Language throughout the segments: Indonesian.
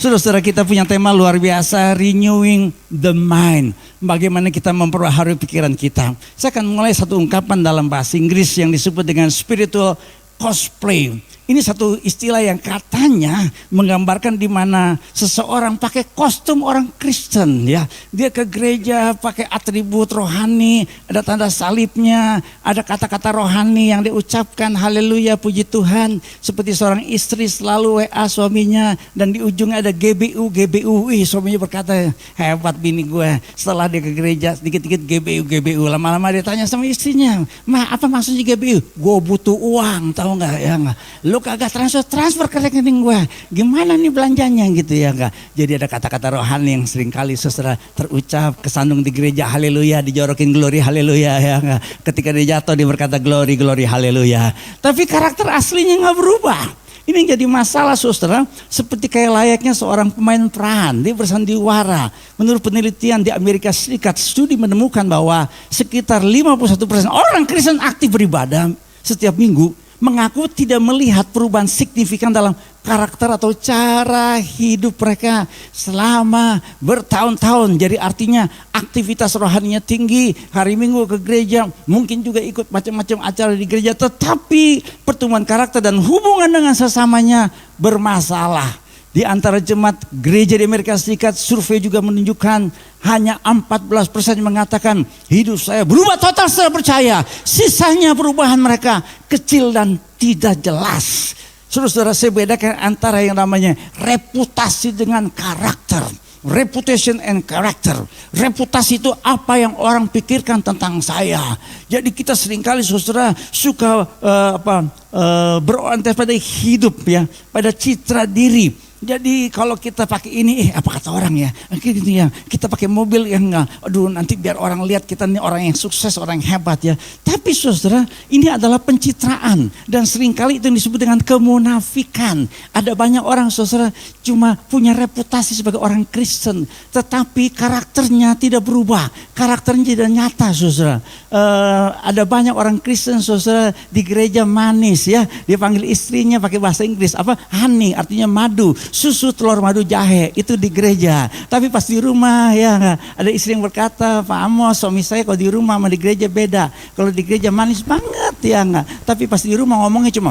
Saudara-saudara, kita punya tema luar biasa, renewing the mind. Bagaimana kita memperbaharui pikiran kita. Saya akan mulai satu ungkapan dalam bahasa Inggris yang disebut dengan spiritual cosplay. Ini satu istilah yang katanya menggambarkan di mana seseorang pakai kostum orang Kristen, ya. Dia ke gereja pakai atribut rohani, ada tanda salibnya, ada kata-kata rohani yang diucapkan, haleluya, puji Tuhan. Seperti seorang istri selalu WA suaminya dan di ujungnya ada GBU. Wih, suaminya berkata, hebat bini gue. Setelah dia ke gereja sedikit-sedikit GBU. Lama-lama dia tanya sama istrinya, "Ma, apa maksudnya GBU?" "Gue butuh uang, tahu nggak ya nggak? Lu kagak transfer ke rekening gue, gimana nih belanjanya gitu ya enggak." Jadi ada kata-kata rohani yang seringkali saudara terucap, kesandung di gereja, haleluya, dijorokin glory, haleluya ya enggak. Ketika dia jatuh dia berkata glory, haleluya. Tapi karakter aslinya nggak berubah. Ini yang jadi masalah saudara, seperti kayak layaknya seorang pemain peran, dia bersandiwara. Menurut penelitian di Amerika Serikat, studi menemukan bahwa sekitar 51% orang Kristen aktif beribadah setiap minggu mengaku tidak melihat perubahan signifikan dalam karakter atau cara hidup mereka selama bertahun-tahun. Jadi artinya aktivitas rohaninya tinggi, hari Minggu ke gereja, mungkin juga ikut macam-macam acara di gereja, tetapi pertumbuhan karakter dan hubungan dengan sesamanya bermasalah. Di antara jemaat gereja di Amerika Serikat, survei juga menunjukkan hanya 14% mengatakan hidup saya berubah total setelah percaya. Sisanya perubahan mereka kecil dan tidak jelas. Saudara-saudara, saya bedakan antara yang namanya reputasi dengan karakter. Reputation and character. Reputasi itu apa yang orang pikirkan tentang saya. Jadi kita seringkali saudara suka berorientasi pada hidup ya, pada citra diri. Jadi kalau kita pakai ini, apa kata orang ya, gitu ya, kita pakai mobil yang aduh nanti biar orang lihat kita ini orang yang sukses, orang yang hebat ya. Tapi saudara, ini adalah pencitraan dan seringkali itu yang disebut dengan kemunafikan. Ada banyak orang saudara cuma punya reputasi sebagai orang Kristen, tetapi karakternya tidak berubah, karakternya tidak nyata saudara. Ada banyak orang Kristen saudara di gereja manis ya, dia panggil istrinya pakai bahasa Inggris apa, honey, artinya madu. Susu, telur, madu, jahe itu di gereja. Tapi pas di rumah ya ada istri yang berkata, "Pak Amos, suami saya kalau di rumah sama di gereja beda. Kalau di gereja manis banget ya enggak. Tapi pas di rumah ngomongnya cuma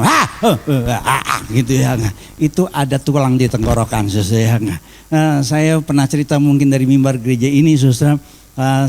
gitu ya enggak." Itu ada tulang di tenggorokan saudara ya enggak. Saya pernah cerita mungkin dari mimbar gereja ini saudara.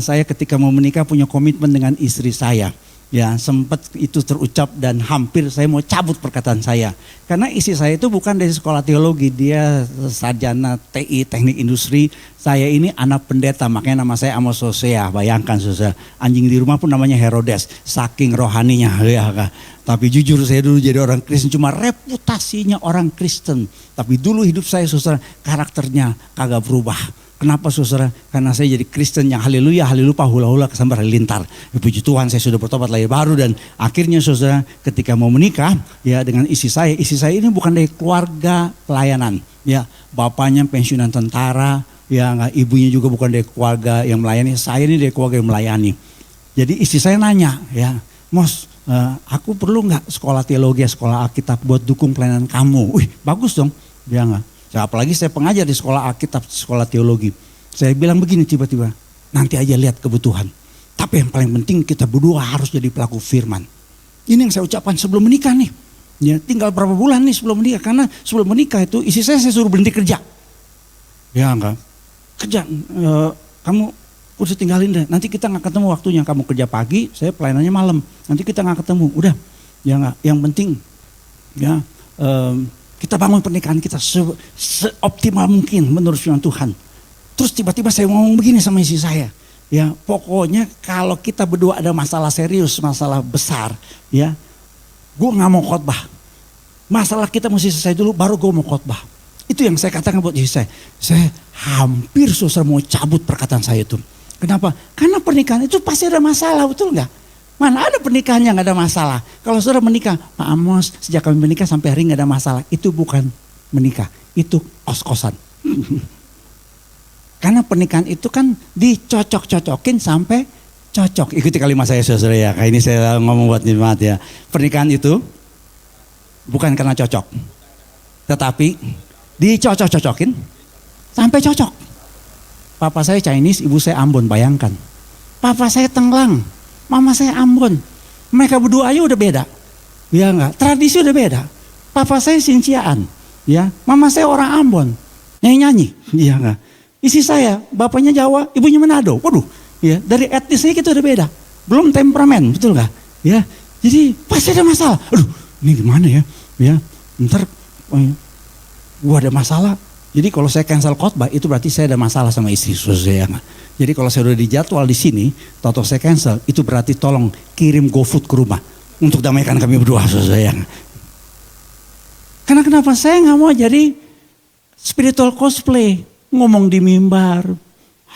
Saya ketika mau menikah punya komitmen dengan istri saya. Ya, sempat itu terucap dan hampir saya mau cabut perkataan saya. Karena istri saya itu bukan dari sekolah teologi, dia sarjana TI, teknik industri. Saya ini anak pendeta, makanya nama saya Amos Hosea. Bayangkan saudara, anjing di rumah pun namanya Herodes, saking rohaninya ya. Tapi jujur saya dulu jadi orang Kristen, cuma reputasinya orang Kristen. Tapi dulu hidup saya saudara, karakternya kagak berubah. Kenapa saudara? Karena saya jadi Kristen yang haleluya, hula-hula kesambar halilintar. Puji Tuhan saya sudah bertobat lahir baru dan akhirnya saudara ketika mau menikah ya dengan istri saya ini bukan dari keluarga pelayanan. Ya, bapaknya pensiunan tentara, ya ibunya juga bukan dari keluarga yang melayani. Saya ini dari keluarga yang melayani. Jadi istri saya nanya ya, "Mos, aku perlu nggak sekolah teologi, sekolah Alkitab buat dukung pelayanan kamu?" "Wih, bagus dong." Dia nggak. Apalagi saya pengajar di sekolah Alkitab, sekolah teologi. Saya bilang begini tiba-tiba, "Nanti aja lihat kebutuhan. Tapi yang paling penting kita berdua harus jadi pelaku firman." Ini yang saya ucapkan sebelum menikah nih. Ya, tinggal berapa bulan nih sebelum menikah. Karena sebelum menikah itu istri saya suruh berhenti kerja. Ya enggak. Kerja, kamu udah tinggalin deh. Nanti kita gak ketemu waktunya. Kamu kerja pagi, saya pelayanannya malam. Nanti kita gak ketemu. Udah, ya enggak. Yang penting ya kita bangun pernikahan kita seoptimal mungkin menurut firman Tuhan. Terus tiba-tiba saya ngomong begini sama istri saya. Ya, pokoknya kalau kita berdua ada masalah serius, masalah besar, ya, gue nggak mau khotbah. Masalah kita mesti selesai dulu, baru gue mau khotbah. Itu yang saya katakan buat istri saya. Saya hampir susah mau cabut perkataan saya itu. Kenapa? Karena pernikahan itu pasti ada masalah, betul nggak? Mana ada pernikahan yang gak ada masalah. Kalau saudara menikah, "Pak Amos, sejak kami menikah sampai hari ini gak ada masalah." Itu bukan menikah, itu kos-kosan. Karena pernikahan itu kan dicocok-cocokin sampai cocok. Ikuti kalimat saya saudara ya, kayak ini saya ngomong buat jemaat ya. Pernikahan itu bukan karena cocok, tetapi dicocok-cocokin Sampai cocok. Papa saya Chinese, ibu saya Ambon, bayangkan. Papa saya Tenglang, mama saya Ambon. Mereka berdua aja udah beda. Ya enggak, tradisi udah beda. Papa saya Sinciaan, ya. Mama saya orang Ambon, nyanyi-nyanyi, ya enggak. Isi saya, bapaknya Jawa, ibunya Manado. Waduh, ya, dari etnisnya kita udah beda. Belum temperamen, betul enggak? Ya. Jadi pasti ada masalah. Aduh, ini gimana ya? Ya, ntar gua ada masalah. Jadi kalau saya cancel khotbah itu berarti saya ada masalah sama istri saya. Jadi kalau saya udah dijadwal di sini, tahu saya cancel, itu berarti tolong kirim GoFood ke rumah untuk damaikan kami berdua, sayang. Karena kenapa saya nggak mau jadi spiritual cosplay, ngomong di mimbar,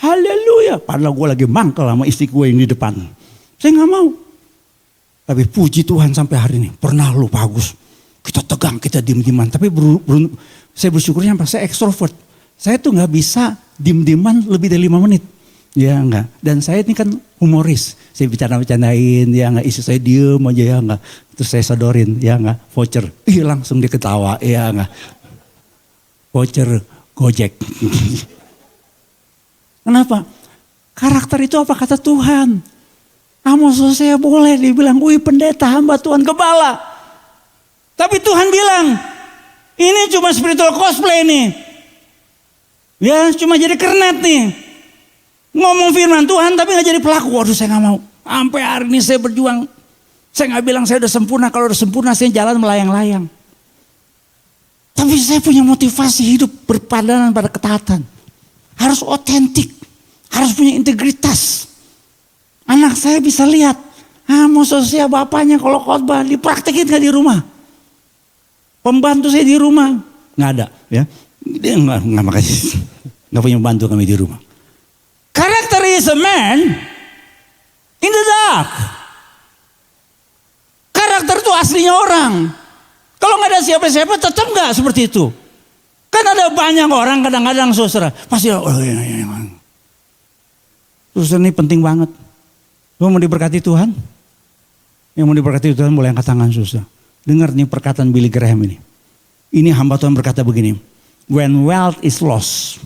haleluya, padahal gue lagi mangkel sama istri gue yang di depan. Saya nggak mau. Tapi puji Tuhan sampai hari ini, pernah lu Pak Agus, kita tegang, kita diem-dieman, tapi saya bersyukurnya saya ekstrovert. Saya tuh nggak bisa diem-dieman lebih dari 5 menit. Ya enggak. Dan saya ini kan humoris. Saya bercanda-bercandain, ya enggak. Istri saya diem aja, ya enggak. Terus saya sodorin, ya enggak. Voucher. Langsung dia ketawa, ya enggak. Voucher Gojek. Kenapa? Karakter itu apa kata Tuhan? Amos Hosea boleh dibilang, wih pendeta hamba Tuhan gembala. Tapi Tuhan bilang, ini cuma spiritual cosplay nih. Ya cuma jadi kernet nih. Ngomong firman Tuhan tapi gak jadi pelaku. Waduh saya gak mau. Sampai hari ini saya berjuang. Saya gak bilang saya udah sempurna. Kalau udah sempurna saya jalan melayang-layang. Tapi saya punya motivasi hidup berpadanan pada ketaatan. Harus otentik. Harus punya integritas. Anak saya bisa lihat. Amos Hosea bapaknya kalau khotbah dipraktekin gak di rumah. Pembantu saya di rumah. Gak ada. Ya. Dia gak makasih. Gak punya pembantu kami di rumah. Character is a man in the dark. Karakter itu aslinya orang. Kalau nggak ada siapa-siapa tetap nggak seperti itu. Kan ada banyak orang kadang-kadang saudara pasti saudara ini penting banget. Lu mau diberkati Tuhan? Yang mau diberkati Tuhan boleh angkat tangan saudara. Dengar nih perkataan Billy Graham ini. Ini hamba Tuhan berkata begini. When wealth is lost,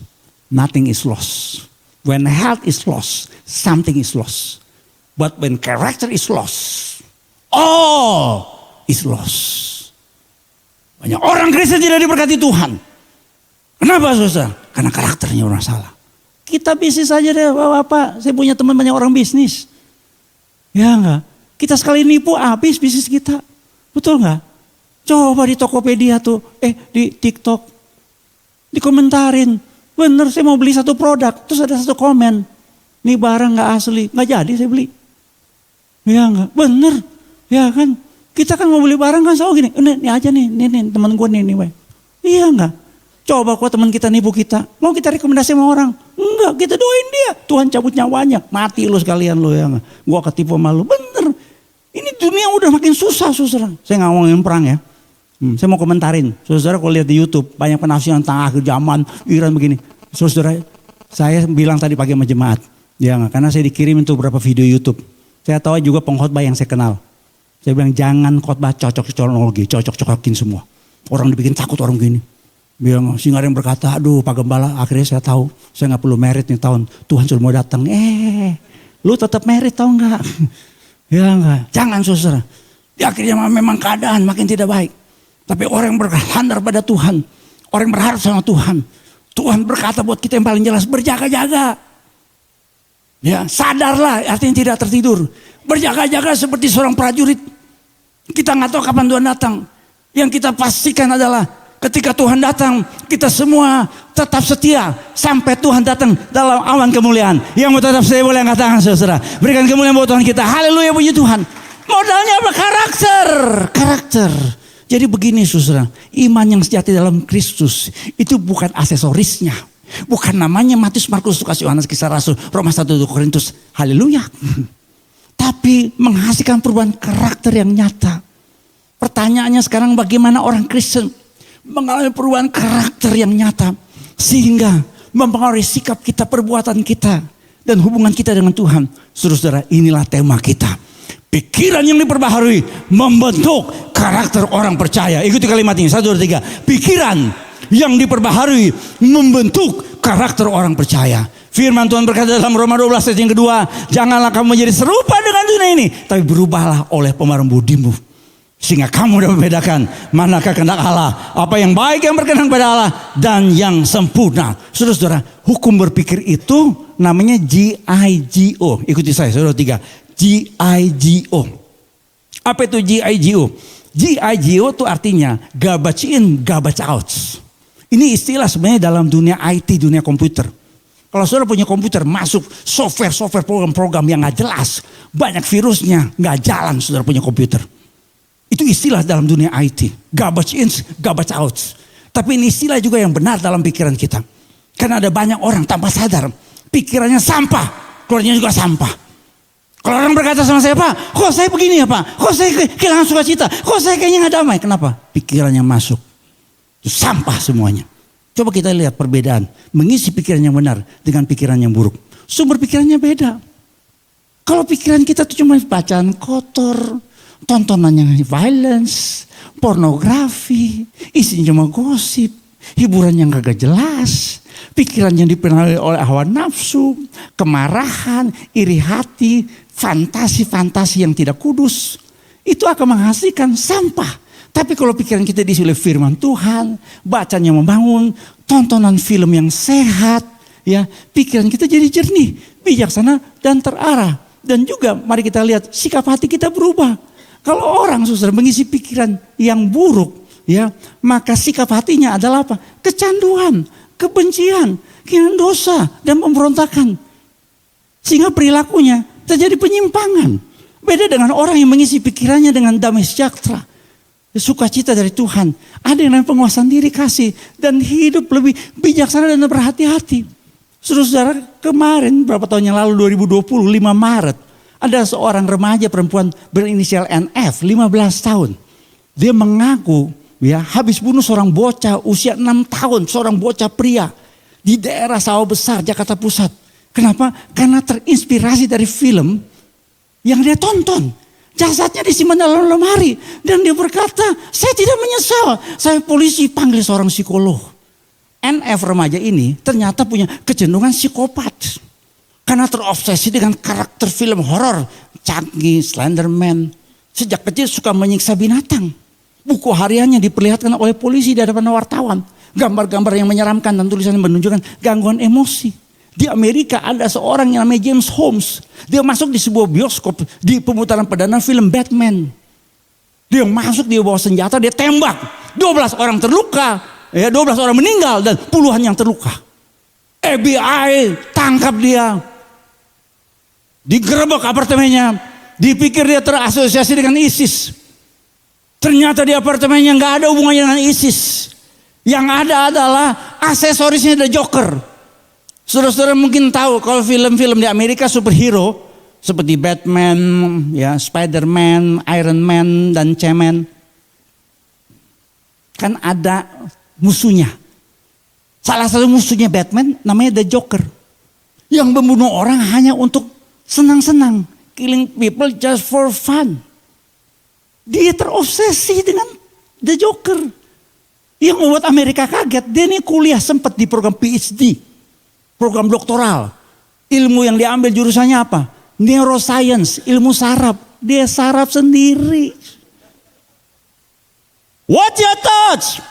nothing is lost. When health is lost, something is lost. But when character is lost, all is lost. Banyak orang Kristen tidak diberkati Tuhan. Kenapa saudara? Karena karakternya orang salah. Kita bisnis aja deh Bapak. Saya punya teman banyak orang bisnis. Ya enggak? Kita sekali nipu habis bisnis kita. Betul enggak? Coba di Tokopedia tuh, di TikTok. Dikomentarin. Bener saya mau beli satu produk, terus ada satu komen. Nih barang gak asli, gak jadi saya beli. Ya enggak, bener. Ya kan, kita kan mau beli barang kan selalu gini. Ini aja nih teman gue nih. Iya enggak. Coba kok teman kita nipu kita. Mau kita rekomendasi sama orang. Enggak, kita doain dia. Tuhan cabut nyawanya. Mati lu sekalian lu ya enggak. Gue ketipu sama lu, bener. Ini dunia udah makin susah saudara. Saya gak ngomongin perang ya. Saya mau komentarin, saudara kalau lihat di YouTube banyak penafsiran tentang akhir zaman Iran begini. Saudara, saya bilang tadi pagi sama jemaat, ya karena saya dikirim untuk beberapa video YouTube. Saya tahu juga pengkhotbah yang saya kenal. Saya bilang jangan khotbah cocok-cocokin semua. Orang dibikin takut orang gini. Bilang singar yang berkata, aduh Pak Gembala, akhirnya saya tahu saya nggak perlu merit nih tahun. Tuhan sudah mau datang. Lu tetap merit tau nggak? Ya nggak. Jangan saudara. Di akhirnya memang keadaan makin tidak baik. Tapi orang yang bersandar pada Tuhan, orang yang berharap sama Tuhan, Tuhan berkata buat kita yang paling jelas, berjaga-jaga. Ya, sadarlah, artinya tidak tertidur. Berjaga-jaga seperti seorang prajurit. Kita nggak tahu kapan Tuhan datang. Yang kita pastikan adalah ketika Tuhan datang, kita semua tetap setia sampai Tuhan datang dalam awan kemuliaan. Yang mau tetap setia boleh angkat tangan saudara. Berikan kemuliaan buat Tuhan kita. Haleluya, puji Tuhan. Modalnya apa? Karakter. Jadi begini saudara, iman yang sejati dalam Kristus itu bukan aksesorisnya. Bukan namanya Matius, Markus, Lukas, Yohanes, Kisah Rasul, Roma 1, 2 Korintus. Haleluya. Tapi menghasilkan perubahan karakter yang nyata. Pertanyaannya sekarang bagaimana orang Kristen mengalami perubahan karakter yang nyata. Sehingga mempengaruhi sikap kita, perbuatan kita. Dan hubungan kita dengan Tuhan. Saudara-saudara, inilah tema kita. Pikiran yang diperbaharui membentuk karakter orang percaya. Ikuti kalimat ini, 1, 2, 3. Pikiran yang diperbaharui membentuk karakter orang percaya. Firman Tuhan berkata dalam Roma 12 ayat yang kedua, janganlah kamu menjadi serupa dengan dunia ini, tapi berubahlah oleh pembaharuan budimu, sehingga kamu dapat membedakan manakah kehendak Allah, apa yang baik yang berkenan pada Allah, dan yang sempurna. Saudara-saudara, hukum berpikir itu namanya GIGO. Ikuti saya, saudara tiga. GIGO. Apa itu GIGO? GIGO itu artinya garbage in, garbage out. Ini istilah sebenarnya dalam dunia IT, dunia komputer. Kalau saudara punya komputer, masuk software program-program yang gak jelas, banyak virusnya, gak jalan saudara punya komputer. Itu istilah dalam dunia IT. Garbage in, garbage out. Tapi ini istilah juga yang benar dalam pikiran kita. Karena ada banyak orang tanpa sadar, pikirannya sampah, keluarnya juga sampah. Kalau orang berkata sama saya, Pak, kok saya begini ya Pak? Kok saya kehilangan sukacita? Kok saya kayaknya gak damai? Kenapa? Pikirannya masuk. Itu sampah semuanya. Coba kita lihat perbedaan. Mengisi pikiran yang benar dengan pikiran yang buruk. Sumber pikirannya beda. Kalau pikiran kita tuh cuma bacaan kotor, tontonan yang violence, pornografi, isinya cuma gosip, hiburan yang gak jelas, pikiran yang dipengaruhi oleh hawa nafsu, kemarahan, iri hati, fantasi-fantasi yang tidak kudus, itu akan menghasilkan sampah. Tapi kalau pikiran kita diisi oleh firman Tuhan, bacanya membangun, tontonan film yang sehat, ya, pikiran kita jadi jernih, bijaksana dan terarah. Dan juga mari kita lihat sikap hati kita berubah. Kalau orang saudara mengisi pikiran yang buruk, ya, maka sikap hatinya adalah apa? Kecanduan, kebencian, keinginan dosa dan pemberontakan. Sehingga perilakunya terjadi penyimpangan. Beda dengan orang yang mengisi pikirannya dengan damai sejahtera, sukacita dari Tuhan. Ada yang namanya penguasaan diri kasih. Dan hidup lebih bijaksana dan berhati-hati. Saudara-saudara, kemarin berapa tahun yang lalu 2020 5 Maret. Ada seorang remaja perempuan berinisial NF 15 tahun. Dia mengaku ya habis bunuh seorang bocah usia 6 tahun. Seorang bocah pria di daerah Sawah Besar Jakarta Pusat. Kenapa? Karena terinspirasi dari film yang dia tonton. Jasadnya disimpan dalam lemari. Dan dia berkata, saya tidak menyesal. Saya polisi panggil seorang psikolog. NF remaja ini ternyata punya kecenderungan psikopat. Karena terobsesi dengan karakter film horor. Chucky, Slenderman. Sejak kecil suka menyiksa binatang. Buku hariannya diperlihatkan oleh polisi di hadapan wartawan. Gambar-gambar yang menyeramkan dan tulisan yang menunjukkan gangguan emosi. Di Amerika ada seorang yang namanya James Holmes. Dia masuk di sebuah bioskop di pemutaran perdana film Batman. Dia masuk, dia bawa senjata, dia tembak. 12 orang terluka, ya 12 orang meninggal dan puluhan yang terluka. FBI tangkap dia. Digerebek apartemennya. Dipikir dia terasosiasi dengan ISIS. Ternyata di apartemennya gak ada hubungannya dengan ISIS. Yang ada adalah aksesorisnya The Joker. Saudara-saudara mungkin tahu kalau film-film di Amerika superhero seperti Batman, ya Spider-Man, Iron Man dan Cemen kan ada musuhnya. Salah satu musuhnya Batman namanya The Joker. Yang membunuh orang hanya untuk senang-senang, killing people just for fun. Dia terobsesi dengan The Joker. Yang membuat Amerika kaget, dia ini kuliah sempat di program PhD. Program doktoral. Ilmu yang diambil jurusannya apa? Neuroscience, ilmu saraf. Dia saraf sendiri. What your thoughts?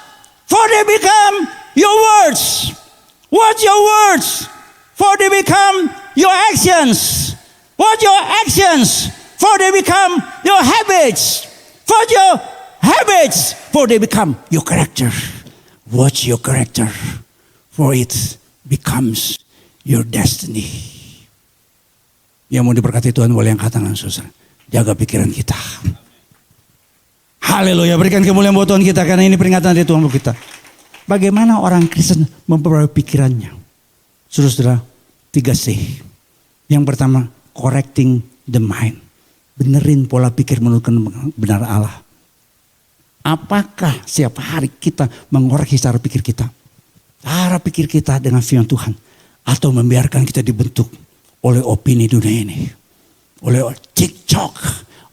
For they become your words. What your words? For they become your actions. What your actions? For they become your habits. What your habits? For they become your character. Watch your character. For it becomes your destiny. Yang mau diberkati Tuhan boleh angkat tangan saudara. Jaga pikiran kita. Haleluya, berikan kemuliaan buat Tuhan kita karena ini peringatan dari Tuhan buat kita. Bagaimana orang Kristen memperbarui pikirannya? Saudara-saudara, 3C. Yang pertama, correcting the mind. Benerin pola pikir menurut benar Allah. Apakah setiap hari kita mengoreksi cara pikir kita? Cara pikir kita dengan firman Tuhan. Atau membiarkan kita dibentuk oleh opini dunia ini. Oleh TikTok.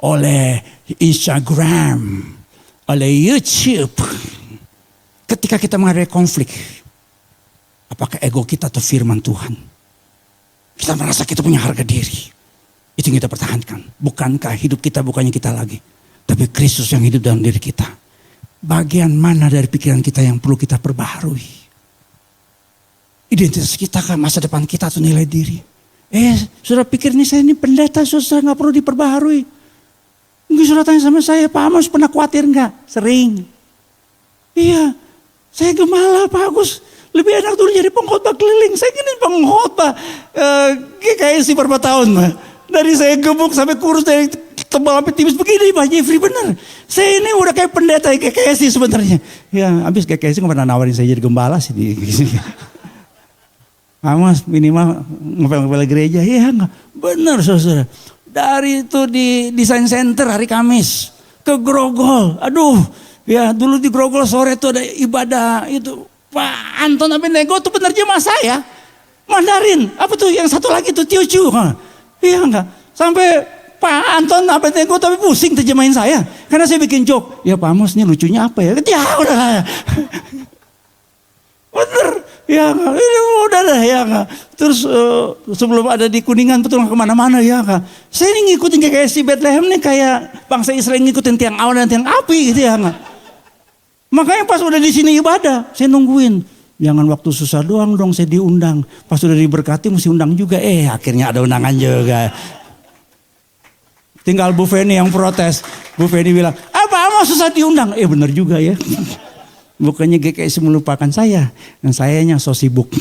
Oleh Instagram. Oleh YouTube. ketika kita menghadapi konflik, apakah ego kita atau firman Tuhan? Kita merasa kita punya harga diri. Itu yang kita pertahankan. Bukankah hidup kita bukannya kita lagi, tapi Kristus yang hidup dalam diri kita. Bagian mana dari pikiran kita yang perlu kita perbaharui? Identitas kita kan, masa depan kita atau nilai diri? Saudara pikir nih saya ini pendeta, saudara gak perlu diperbaharui. Mungkin saudara tanya sama saya, Pak Amos pernah khawatir gak? Sering. Iya, saya gembala Pak Agus. Lebih enak dulu jadi pengkhotbah keliling. Saya gini pengkhotbah GKSI berapa tahun. Dari saya gemuk sampai kurus, dari tebal sampai tipis begini Pak Jeffrey, bener. Saya ini udah kayak pendeta GKSI sebenarnya. Ya habis GKSI gak pernah nawarin saya jadi gembala sih. Amos minimal ngepel-ngepel gereja. Iya enggak, bener saudara. Dari itu di Design Center hari Kamis ke Grogol. Aduh, ya dulu di Grogol sore itu ada ibadah itu. Pak Anton Abednego itu benar jemaah saya. Mandarin, apa tuh yang satu lagi tuh Teochew. Iya enggak, sampai Pak Anton Abednego tapi pusing terjemahin saya. Karena saya bikin joke. Ya Pak Amos ini lucunya apa ya? Ya udah. Bener. Ya enggak, ini udah dah ya enggak. Terus sebelum ada di Kuningan betul kemana-mana ya enggak. Saya ini ngikutin GKSI Bethlehem nih kayak bangsa Israel ngikutin tiang awan dan tiang api gitu ya enggak. Makanya pas udah di sini ibadah, saya nungguin. Jangan waktu susah doang dong saya diundang. Pas udah diberkati mesti undang juga. Akhirnya ada undangan juga. Tinggal Bu Feni yang protes. Bu Feni bilang, apa susah diundang? Bener juga ya. Bukannya GKSI melupakan saya. Dan sayanya so sibuk.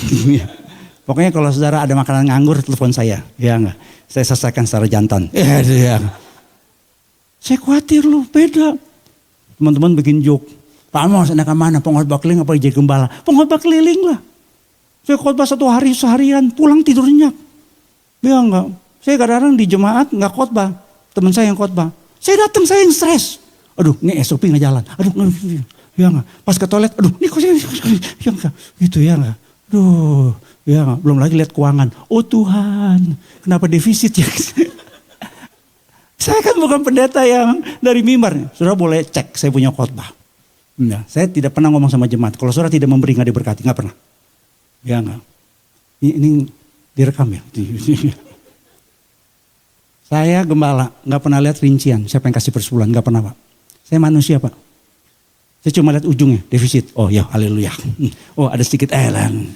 Pokoknya kalau saudara ada makanan nganggur, telepon saya. Ya enggak. Saya selesaikan secara jantan. Ya. Saya khawatir loh, beda. Teman-teman bikin joke. Pak Amos enakan mana? Pengkhotbah keliling apa jadi gembala? Pengkhotbah keliling lah. Saya khotbah satu hari seharian, pulang tidur nyenyak. Ya enggak. Saya kadang-kadang di jemaat enggak khotbah. Teman saya yang khotbah. Saya datang, saya yang stres. Aduh, ini SOP enggak jalan. Aduh, ya enggak. Pas ke toilet, aduh, ini kok ya enggak. Gitu ya enggak. Aduh, ya enggak. Belum lagi lihat keuangan. Oh Tuhan, kenapa defisit ya? Saya kan bukan pendeta yang dari mimbar. Saudara boleh cek, saya punya khotbah. Nah, saya tidak pernah ngomong sama jemaat. Kalau saudara tidak memberi, nggak diberkati, nggak pernah. Ya enggak. Ini direkam ya. Saya gembala, nggak pernah lihat rincian. Siapa yang kasih persepuluhan, nggak pernah Pak. Saya manusia Pak. Saya cuma lihat ujungnya, defisit. Oh ya, haleluya. Oh ada sedikit elan.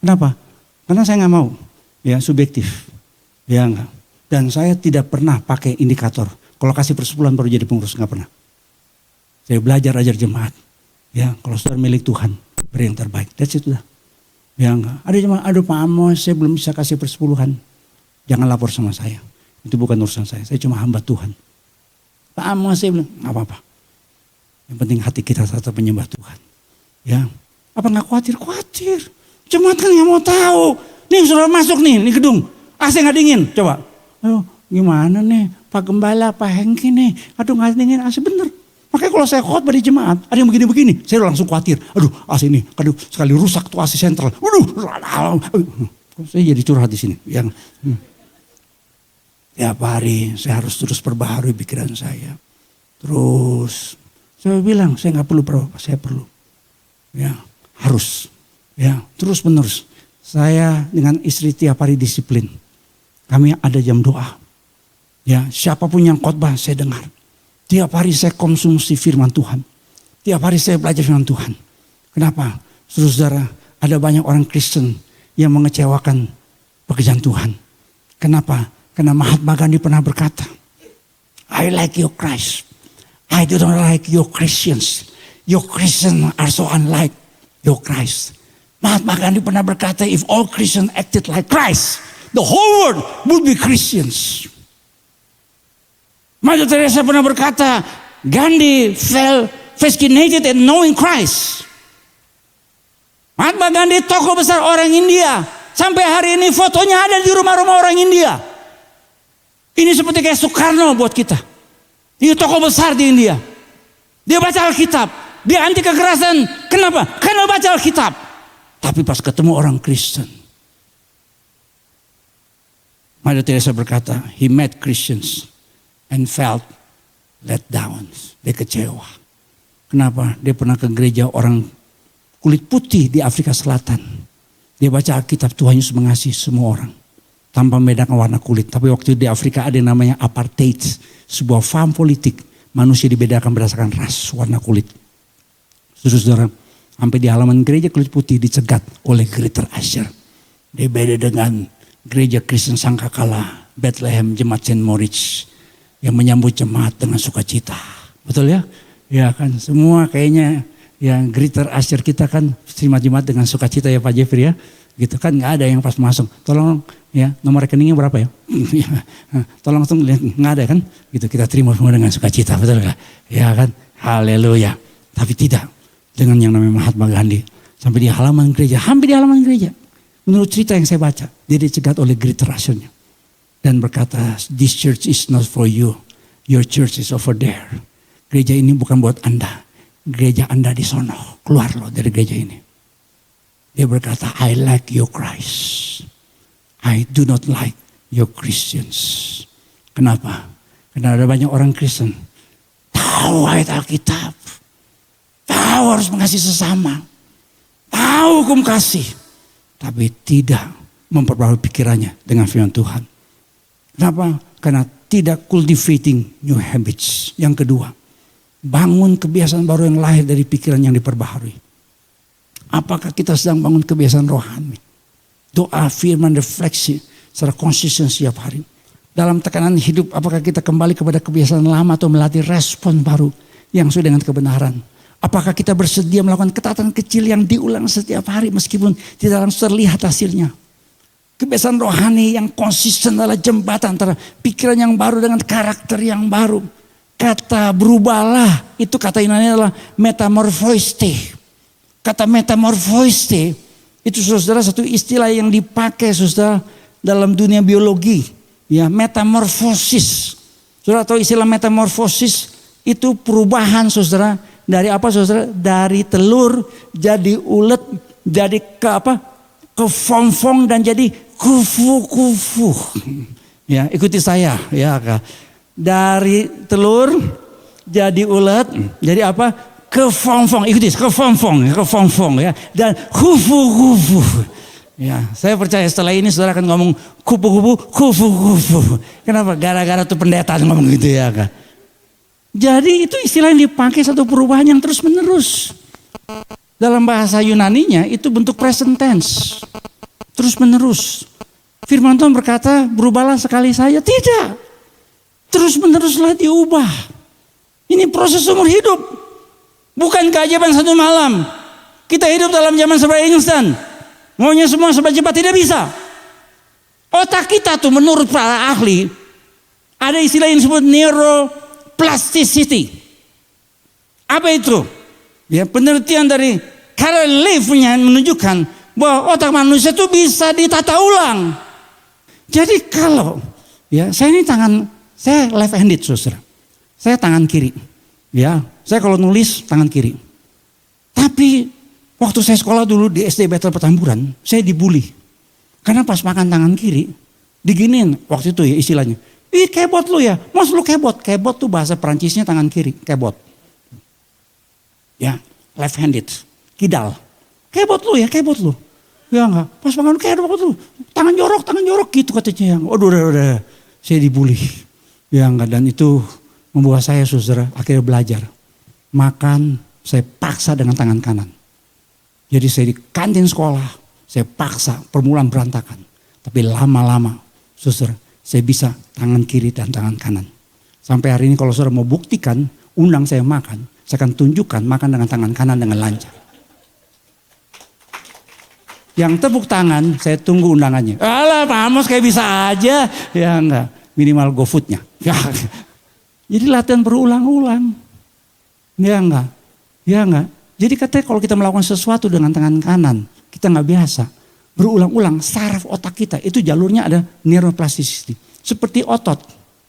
Kenapa? Karena saya nggak mau. Ya subjektif. Ya enggak. Dan saya tidak pernah pakai indikator. Kalau kasih persepuluhan baru jadi pengurus, nggak pernah. Saya belajar ajar jemaat. Ya, kalau saudara milik Tuhan, beri yang terbaik. That's it udah. Ya enggak. Ada jemaat, aduh Pak Amos, saya belum bisa kasih persepuluhan. Jangan lapor sama saya. Itu bukan urusan saya. Saya cuma hamba Tuhan. Pak Amos, saya bilang, nggak apa-apa. Yang penting hati kita tetap menyembah Tuhan. Ya, apa nggak khawatir? Khawatir. Jemaat kan nggak mau tahu. Nih saudara masuk nih, gedung. AC nggak dingin. Coba. Aduh, gimana nih, Pak Gembala, Pak Hengki nih. Aduh nggak dingin AC bener. Makanya kalau saya khotbah di jemaat, ada yang begini-begini, saya langsung khawatir. Aduh, AC ini, aduh, sekali rusak tuh AC sentral. Saya jadi curhat di sini. Tiap hari saya harus terus perbaharui pikiran saya. Terus saya bilang, saya nggak perlu berapa, saya perlu. Ya, harus. Ya, terus menerus. Saya dengan istri tiap hari disiplin. Kami ada jam doa. Ya, siapapun yang khotbah saya dengar. Tiap hari saya konsumsi firman Tuhan. Tiap hari saya belajar firman Tuhan. Kenapa? Saudara, ada banyak orang Kristen yang mengecewakan pekerjaan Tuhan. Kenapa? Karena Mahatma Gandhi pernah berkata, I like your Christ. I don't like your Christians. Your Christians are so unlike your Christ. Mahatma Gandhi pernah berkata, if all Christians acted like Christ, the whole world would be Christians. Mother Teresa pernah berkata, Gandhi felt fascinated in knowing Christ. Mahatma Gandhi tokoh besar orang India. Sampai hari ini fotonya ada di rumah-rumah orang India. Ini seperti kayak Soekarno buat kita. Dia tokoh besar di India. Dia baca Alkitab. Dia anti kekerasan. Kenapa? Karena baca Alkitab. Tapi pas ketemu orang Kristen, Mother Teresa berkata, he met Christians and felt let down. Dia kecewa. Kenapa? Dia pernah ke gereja orang kulit putih di Afrika Selatan. Dia baca Alkitab, Tuhan Yesus mengasihi semua orang tanpa membedakan warna kulit. Tapi waktu di Afrika ada yang namanya apartheid, sebuah paham politik. Manusia dibedakan berdasarkan ras, warna kulit. Saudara-saudara, sampai di halaman gereja kulit putih dicegat oleh Greater Usher. Dia beda dengan gereja Kristen Sangkakala, Bethlehem, Jemaat Saint Moritz yang menyambut jemaat dengan sukacita. Betul ya? Ya kan, semua kayaknya yang Greater Usher kita kan terima jemaat dengan sukacita ya Pak Jeffrey ya. Gitu kan, nggak ada yang pas masuk. Tolong ya, nomor rekeningnya berapa ya? Tolong langsung lihat, nggak ada kan? Gitu kita terima semua dengan sukacita, betul nggak? Ya kan, haleluya. Tapi tidak dengan yang namanya Mahatma Gandhi. Sampai di halaman gereja, hampir di halaman gereja. Menurut cerita yang saya baca, dia dicegat oleh Greater Usher-nya. Dan berkata, this church is not for you. Your church is over there. Gereja ini bukan buat Anda. Gereja Anda di sono. Keluar loh dari gereja ini. Dia berkata, I like your Christ. I do not like your Christians. Kenapa? Karena ada banyak orang Kristen. Tahu ayat Alkitab. Tahu harus mengasihi sesama. Tahu hukum kasih. Tapi tidak memperbarui pikirannya dengan firman Tuhan. Kenapa? Karena tidak cultivating new habits. Yang kedua, bangun kebiasaan baru yang lahir dari pikiran yang diperbaharui. Apakah kita sedang bangun kebiasaan rohani? Doa, firman, refleksi secara konsisten setiap hari. Dalam tekanan hidup, apakah kita kembali kepada kebiasaan lama atau melatih respon baru yang sesuai dengan kebenaran? Apakah kita bersedia melakukan ketaatan kecil yang diulang setiap hari meskipun tidak langsung terlihat hasilnya? Kebiasaan rohani yang konsisten adalah jembatan antara pikiran yang baru dengan karakter yang baru. Kata berubahlah, itu kata Yunani adalah metamorphoiste. Kata metamorphoiste itu saudara satu istilah yang dipakai saudara dalam dunia biologi. Ya, metamorfosis. Saudara tahu istilah metamorfosis itu perubahan saudara dari apa saudara? Dari telur jadi ulet, jadi ke apa? Ke fong-fong dan jadi kufu-kufu. Ya, ikuti saya ya. Dari telur jadi ulet, jadi apa? Ke fong-fong, ikuti, ke fong-fong ya. Dan kufu-kufu. Ya, saya percaya setelah ini saudara akan ngomong kufu-kufu. Kenapa? Gara-gara tuh pendeta ngomong gitu ya kan. Jadi itu istilah yang dipakai satu perubahan yang terus menerus. Dalam bahasa Yunaninya itu bentuk present tense. Terus menerus. Firman Tuhan berkata berubahlah sekali saja. Tidak. Terus meneruslah diubah. Ini proses umur hidup. Bukan keajaiban satu malam. Kita hidup dalam zaman serba instan. Maunya semua serba cepat, tidak bisa. Otak kita tuh menurut para ahli. Ada istilah yang disebut neuroplasticity. Apa itu? Ya, penelitian dari Carol Leaf menunjukkan bahwa otak manusia itu bisa ditata ulang. Jadi kalau ya saya ini saya left handed saudara. Saya tangan kiri. Ya, saya kalau nulis tangan kiri. Tapi waktu saya sekolah dulu di SD Bethel Petamburan, saya dibully. Karena pas makan tangan kiri, diginin waktu itu ya istilahnya. Ih kebot lu ya, mas lu kebot. Kebot tuh bahasa Perancisnya tangan kiri, kebot. Ya, left handed, kidal. Kebot lu ya, kebot lu. Ya enggak, pas makan kebot lu, tangan jorok gitu katanya. Udah, saya dibully. Ya enggak, dan itu membuat saya saudara akhirnya belajar. Makan saya paksa dengan tangan kanan. Jadi saya di kantin sekolah, saya paksa permulaan berantakan. Tapi lama-lama saudara saya bisa tangan kiri dan tangan kanan. Sampai hari ini kalau saudara mau buktikan, undang saya makan, saya akan tunjukkan makan dengan tangan kanan dengan lancar. Yang tepuk tangan, saya tunggu undangannya. Alah Pak Amos kayak bisa aja. Ya enggak, minimal GoFood-nya. Ya. Jadi latihan berulang-ulang. Ya enggak. Jadi katanya kalau kita melakukan sesuatu dengan tangan kanan, kita enggak biasa. Berulang-ulang, saraf otak kita, itu jalurnya ada neuroplasticity. Seperti otot.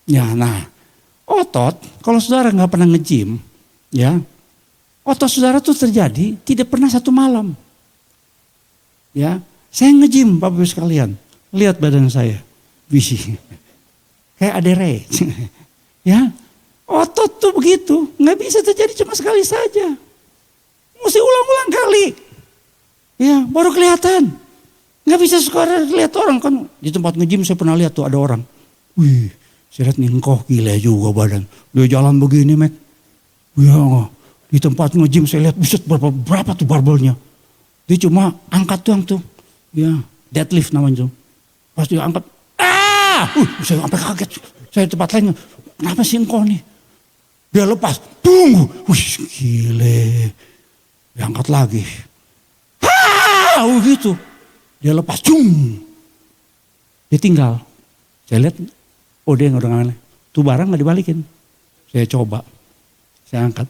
Ya nah, otot, kalau saudara enggak pernah nge-gym, ya, otot saudara tuh terjadi tidak pernah satu malam. Ya, saya nge-gym Bapak Ibu sekalian. Lihat badan saya. Bisi. Kayak adere. Ya. Otot tuh begitu, nggak bisa terjadi cuma sekali saja. Mesti ulang-ulang kali. Ya, baru kelihatan. Nggak bisa sekarang lihat orang kan. Di tempat nge-gym saya pernah lihat tuh ada orang. Wih, saya lihat nih engkau gila juga badan. Dia jalan begini, Mek. Ya, di tempat nge-gym saya lihat buset berapa tuh barbelnya. Dia cuma angkat doang tuh. Ya, deadlift namanya tuh. Pas dia angkat, saya sampai kaget. Saya di tempat lain, kenapa sih engkau nih? Dia lepas, tunggu. Wih, gile. Dia angkat lagi. Gitu. Dia lepas, dia tinggal. Saya lihat, dia udah nggak. Tuh barang nggak dibalikin. Saya coba, saya angkat.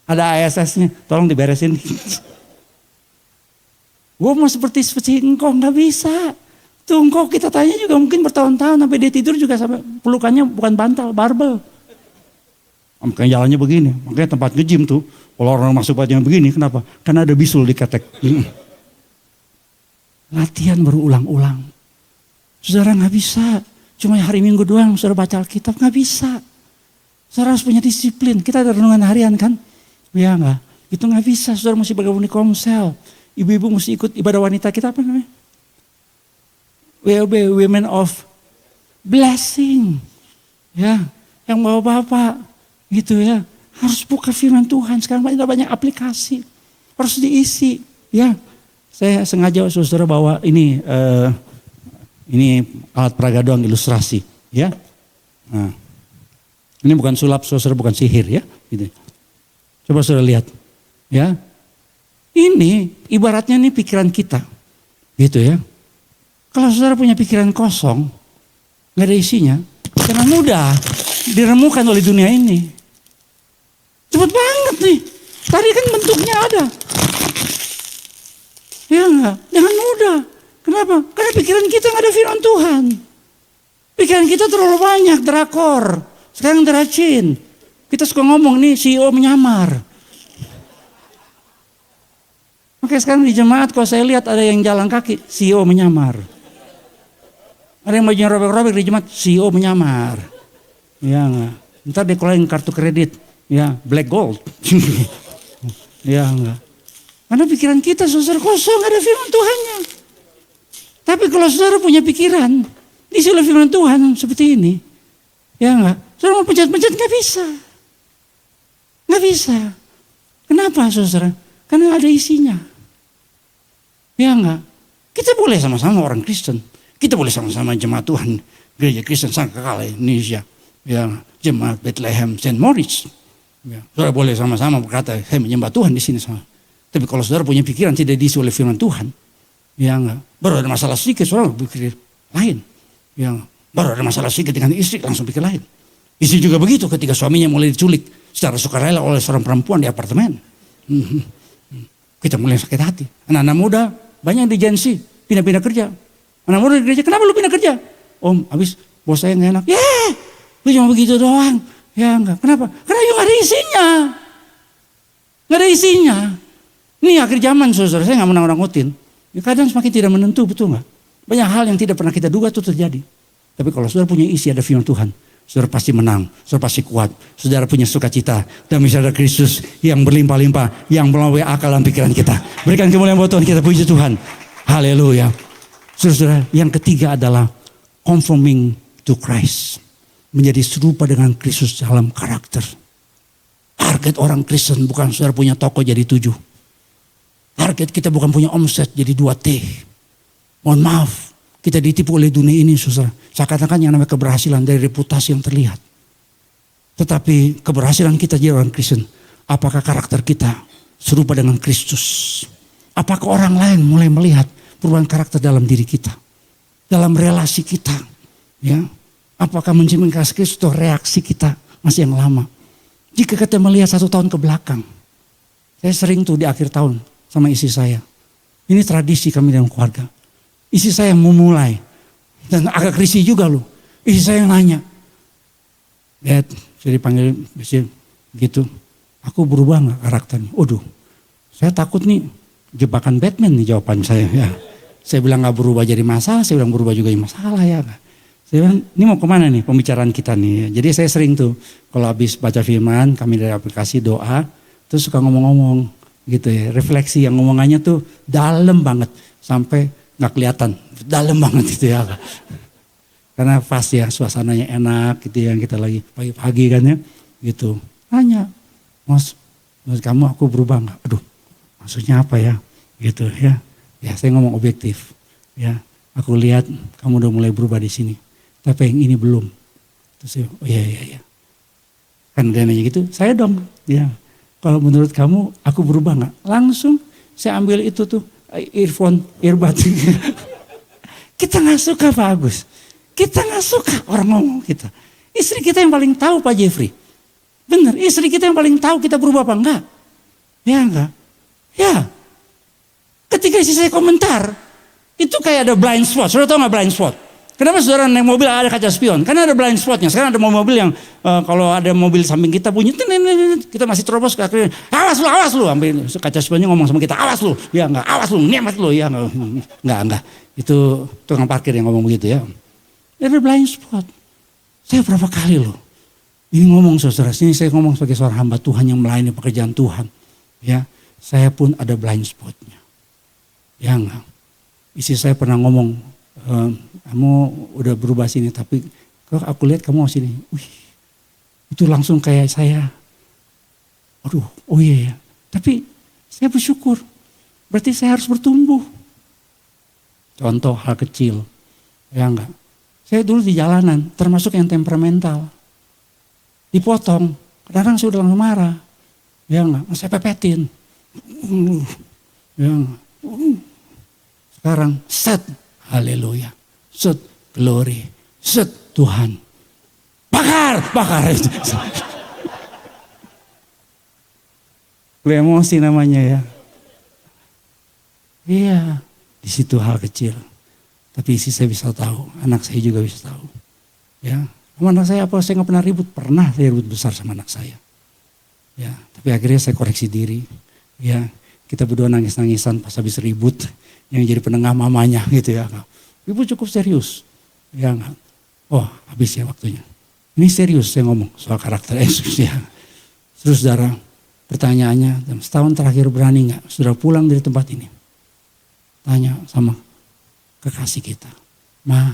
Ada ASS-nya, tolong diberesin. Gue mau seperti engkau, nggak bisa. Tuh engkau kita tanya juga mungkin bertahun-tahun sampai dia tidur juga sampai pelukannya bukan bantal, barbel. Makanya jalannya begini, makanya tempat nge-gym tuh. Kalau orang masuk bajunya begini, kenapa? Karena ada bisul di ketek. Latihan berulang-ulang. Saudara nggak bisa. Cuma hari Minggu doang saudara baca Alkitab, nggak bisa. Saudara harus punya disiplin. Kita ada renungan harian kan? Ya nggak? Itu nggak bisa. Saudara mesti bergabung di komsel. Ibu-ibu mesti ikut ibadah wanita kita apa namanya? WOB, Women of Blessing. Ya, yang bawa bapak gitu ya. Harus buka firman Tuhan. Sekarang banyak aplikasi. Harus diisi. Ya, saya sengaja saudara bawa ini alat peraga doang ilustrasi. Ya, nah, ini bukan sulap, saudara bukan sihir ya. Gitu. Coba saudara lihat. Ya, ini ibaratnya nih pikiran kita. Gitu ya. Kalau saudara punya pikiran kosong, nggak ada isinya, karena mudah diremukan oleh dunia ini. Cepet banget nih. Tadi kan bentuknya ada. Ya enggak? Dengan mudah. Kenapa? Karena pikiran kita nggak ada firman Tuhan. Pikiran kita terlalu banyak, drakor. Sekarang deracin. Kita suka ngomong nih, CEO menyamar. Oke, sekarang di jemaat kalau saya lihat ada yang jalan kaki, CEO menyamar. Ada yang bajunya robek-robek di jemaat, CEO menyamar. Ya enggak? Ntar dikeluarin kartu kredit. Ya, black gold. Ya enggak. Karena pikiran kita saudara kosong, ada firman Tuhannya. Tapi kalau saudara punya pikiran, diisi oleh firman Tuhan seperti ini. Ya enggak. Saudara mau pencet-pencet nggak bisa. Nggak bisa. Kenapa saudara? Karena ada isinya. Ya enggak. Kita boleh sama-sama orang Kristen. Kita boleh sama-sama jemaat Tuhan. Gereja Kristen Sangkakala Indonesia. Ya, jemaat Bethlehem St. Moritz. Ya, saudara boleh sama-sama berkata, saya menyembah Tuhan di sini sama. Tapi kalau saudara punya pikiran tidak diisi oleh firman Tuhan, ya enggak. Baru ada masalah sedikit, saudara pikir lain. Ya, baru ada masalah sedikit dengan istri, langsung pikir lain. Istri juga begitu ketika suaminya mulai diculik secara sukarela oleh seorang perempuan di apartemen. Kita mulai sakit hati. Anak-anak muda banyak di Gen Z pindah-pindah kerja. Anak muda di gereja, kenapa lu pindah kerja? Om, habis bos saya nggak enak. Lu cuma begitu doang. Ya enggak, kenapa? Karena gak ada isinya. Gak ada isinya. Ini akhir zaman saudara, saya gak menang ngutin. Ya, kadang semakin tidak menentu, betul gak? Banyak hal yang tidak pernah kita duga itu terjadi. Tapi kalau saudara punya isi ada firman Tuhan, saudara pasti menang, saudara pasti kuat. Saudara punya sukacita dan misalnya Kristus yang berlimpah-limpah, yang melalui akal dan pikiran kita. Berikan kemuliaan buat Tuhan, kita puji Tuhan. Haleluya. Saudara, yang ketiga adalah conforming to Christ. Menjadi serupa dengan Kristus dalam karakter. Target orang Kristen bukan saudara punya toko jadi 7. Target kita bukan punya omset jadi 2T. Mohon maaf, kita ditipu oleh dunia ini saudara. Saya katakan yang namanya keberhasilan dari reputasi yang terlihat. Tetapi keberhasilan kita jadi orang Kristen, apakah karakter kita serupa dengan Kristus? Apakah orang lain mulai melihat perubahan karakter dalam diri kita? Dalam relasi kita, ya. Apakah mencerminkan Kristus atau reaksi kita masih yang lama? Jika kita melihat 1 tahun ke belakang. Saya sering tuh di akhir tahun sama istri saya. Ini tradisi kami dalam keluarga. Istri saya yang memulai. Dan agak risih juga loh. Istri saya yang nanya. Dad, saya dipanggil gitu. Aku berubah gak karakternya? Waduh, saya takut nih jebakan Batman nih jawaban saya. Ya. Saya bilang gak berubah jadi masalah, saya bilang berubah juga jadi masalah ya. Saya bilang, ini mau kemana nih pembicaraan kita nih. Jadi saya sering tuh kalau habis baca firman, kami dari aplikasi doa, terus suka ngomong-ngomong gitu ya. Refleksi yang ngomongannya tuh dalam banget sampai nggak kelihatan, dalam banget gitu ya. Karena pas ya suasananya enak gitu yang kita lagi pagi-pagi kan ya gitu. Tanya, Mas kamu aku berubah nggak? Aduh, maksudnya apa ya? Gitu ya. Ya saya ngomong objektif ya. Aku lihat kamu udah mulai berubah di sini. Tapi yang ini belum. Terus saya, oh iya. Kan dia nanya gitu, saya dong. Ya, kalau menurut kamu aku berubah nggak? Langsung saya ambil itu tuh earbud. Kita nggak suka Pak Agus. Kita nggak suka orang ngomong kita. Istri kita yang paling tahu Pak Jeffrey. Bener, istri kita yang paling tahu kita berubah apa enggak. Ya enggak. Ya. Ketika istri saya komentar, itu kayak ada blind spot. Saudara tahu nggak blind spot? Kenapa saudara naik mobil ada kaca spion? Karena ada blind spotnya. Sekarang ada mobil yang kalau ada mobil samping kita bunyi, kita masih terobos ke akhirnya, awas lu, ambil kaca spionnya ngomong sama kita, awas lu, ya enggak, awas lu, nyemet lu, ya enggak. Itu tukang parkir yang ngomong begitu ya. Ada blind spot. Saya berapa kali loh, ini ngomong saudara, sini saya ngomong sebagai seorang hamba Tuhan yang melayani pekerjaan Tuhan. Ya, saya pun ada blind spotnya. Ya enggak. Istri saya pernah ngomong, kamu udah berubah sini, tapi kalau aku lihat kamu sini, itu langsung kayak saya. Aduh, oh iya ya. Tapi saya bersyukur, berarti saya harus bertumbuh. Contoh hal kecil, ya enggak. Saya dulu di jalanan, termasuk yang temperamental. Dipotong, kadang-kadang saya udah langsung marah. Ya enggak, saya pepetin. Ya enggak. Sekarang set, haleluya. Set, glory. Set, Tuhan. Bakar. Lu emosi namanya ya. Iya, di situ hal kecil. Tapi istri saya bisa tahu, anak saya juga bisa tahu. Ya, sama anak saya apa? Saya nggak pernah ribut. Pernah saya ribut besar sama anak saya. Ya, tapi akhirnya saya koreksi diri. Ya, kita berdua nangis-nangisan pas habis ribut. Yang jadi penengah mamanya gitu ya. Ribut cukup serius. Ya, oh habis ya waktunya. Ini serius saya ngomong soal karakter Yesus ya. Terus saudara, pertanyaannya, setahun terakhir berani nggak saudara pulang dari tempat ini? Tanya sama kekasih kita, Ma,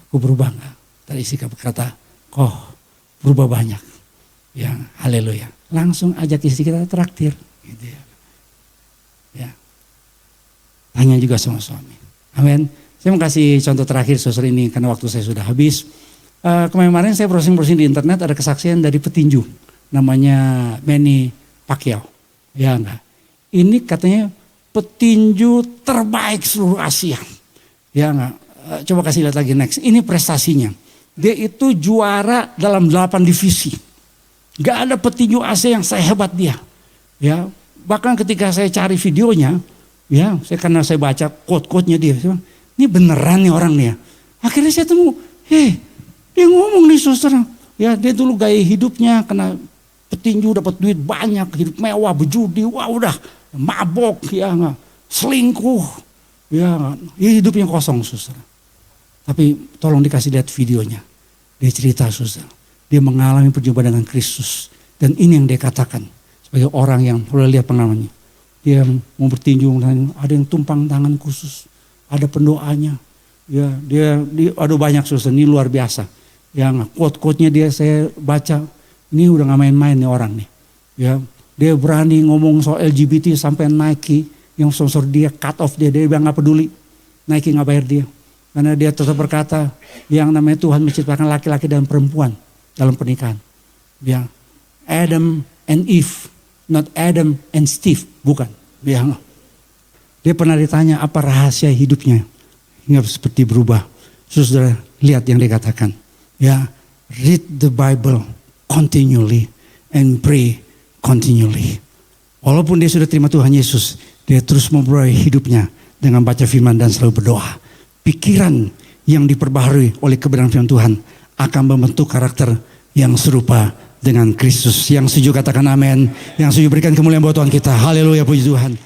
aku berubah nggak? Tadi istri berkata, kok berubah banyak. Ya, haleluya. Langsung ajak istri kita traktir. Gitu ya. Ya. Tanya juga sama suami. Amin. Saya mau kasih contoh terakhir saudara ini karena waktu saya sudah habis. Kemarin saya browsing di internet ada kesaksian dari petinju. Namanya Manny Pacquiao. Ya enggak. Ini katanya petinju terbaik seluruh Asia. Ya enggak. Coba kasih lihat lagi next. Ini prestasinya. Dia itu juara dalam 8 divisi. Gak ada petinju Asia yang sehebat dia. Ya, bahkan ketika saya cari videonya, ya, karena saya baca quote-quote-nya dia, saya bilang, ini beneran nih orang nih ya. Akhirnya saya temu, dia ngomong nih saudara. Ya, dia dulu gaya hidupnya kena petinju dapat duit banyak, hidup mewah, berjudi, wah udah mabok, ya enggak, selingkuh, ya hidupnya kosong saudara. Tapi tolong dikasih lihat videonya. Dia cerita saudara, dia mengalami perjumpaan dengan Kristus. Dan ini yang dia katakan sebagai orang yang boleh lihat pengalamannya. Dia mau bertinju, ada yang tumpang tangan khusus, ada pendoanya. Ya, dia ada banyak saudara, ini luar biasa. Yang quote-quote-nya dia saya baca, ini udah gak main-main nih orang nih. Ya, dia berani ngomong soal LGBT sampai Nike yang sponsor dia cut off dia bilang gak peduli. Nike gak bayar dia. Karena dia tetap berkata yang namanya Tuhan menciptakan laki-laki dan perempuan dalam pernikahan. Dia Adam and Eve, not Adam and Steve, bukan. Dia pernah ditanya apa rahasia hidupnya hingga seperti berubah. Saudara lihat yang dia katakan. Ya, read the Bible continually and pray continually. Walaupun dia sudah terima Tuhan Yesus, dia terus memperoleh hidupnya dengan baca firman dan selalu berdoa. Pikiran yang diperbaharui oleh kebenaran firman Tuhan akan membentuk karakter yang serupa dengan Kristus. Yang setuju katakan amin. Yang setuju berikan kemuliaan buat Tuhan kita. Haleluya, puji Tuhan.